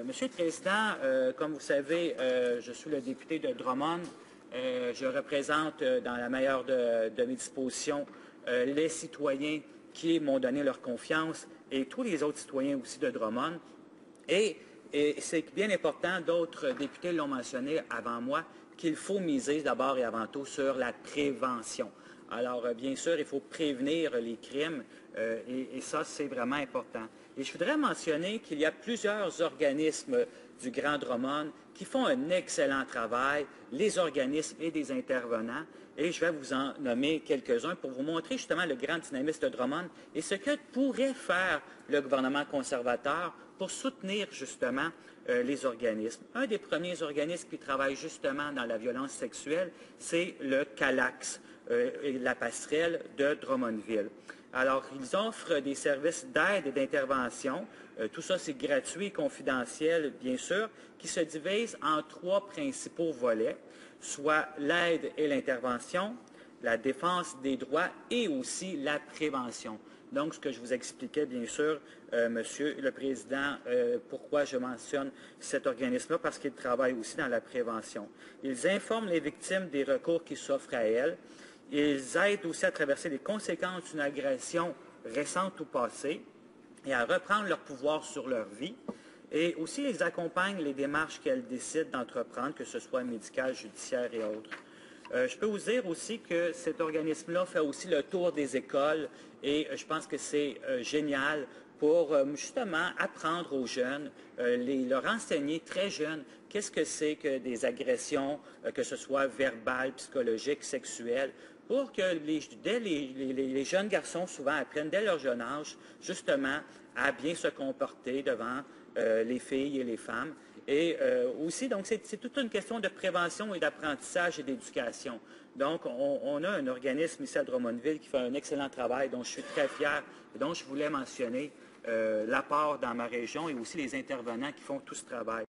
Monsieur le Président, comme vous savez, je suis le député de Drummond. Je représente dans la meilleure de mes dispositions les citoyens qui m'ont donné leur confiance et tous les autres citoyens aussi de Drummond. Et c'est bien important, d'autres députés l'ont mentionné avant moi, qu'il faut miser d'abord et avant tout sur la prévention. Alors, bien sûr, il faut prévenir les crimes et ça, c'est vraiment important. Et je voudrais mentionner qu'il y a plusieurs organismes du Grand Drummond qui font un excellent travail, les organismes et des intervenants, et je vais vous en nommer quelques-uns pour vous montrer justement le grand dynamisme de Drummond et ce que pourrait faire le gouvernement conservateur pour soutenir justement les organismes. Un des premiers organismes qui travaille justement dans la violence sexuelle, c'est le CALAX, la passerelle de Drummondville. Alors, ils offrent des services d'aide et d'intervention. Tout ça, c'est gratuit et confidentiel, bien sûr, qui se divise en 3 principaux volets, soit l'aide et l'intervention, la défense des droits et aussi la prévention. Donc, ce que je vous expliquais, bien sûr, Monsieur le Président, pourquoi je mentionne cet organisme-là, parce qu'il travaille aussi dans la prévention. Ils informent les victimes des recours qui s'offrent à elles. Ils aident aussi à traverser les conséquences d'une agression récente ou passée et à reprendre leur pouvoir sur leur vie. Et aussi, ils accompagnent les démarches qu'elles décident d'entreprendre, que ce soit médicales, judiciaires et autres. Je peux vous dire aussi que cet organisme-là fait aussi le tour des écoles et je pense que c'est génial pour justement apprendre aux jeunes, leur enseigner très jeunes qu'est-ce que c'est que des agressions, que ce soit verbales, psychologiques, sexuelles, pour que les jeunes garçons souvent apprennent dès leur jeune âge justement à bien se comporter devant les filles et les femmes. Et aussi, donc, c'est toute une question de prévention et d'apprentissage et d'éducation. Donc, on a un organisme ici à Drummondville qui fait un excellent travail, dont je suis très fier et dont je voulais mentionner l'apport dans ma région et aussi les intervenants qui font tout ce travail.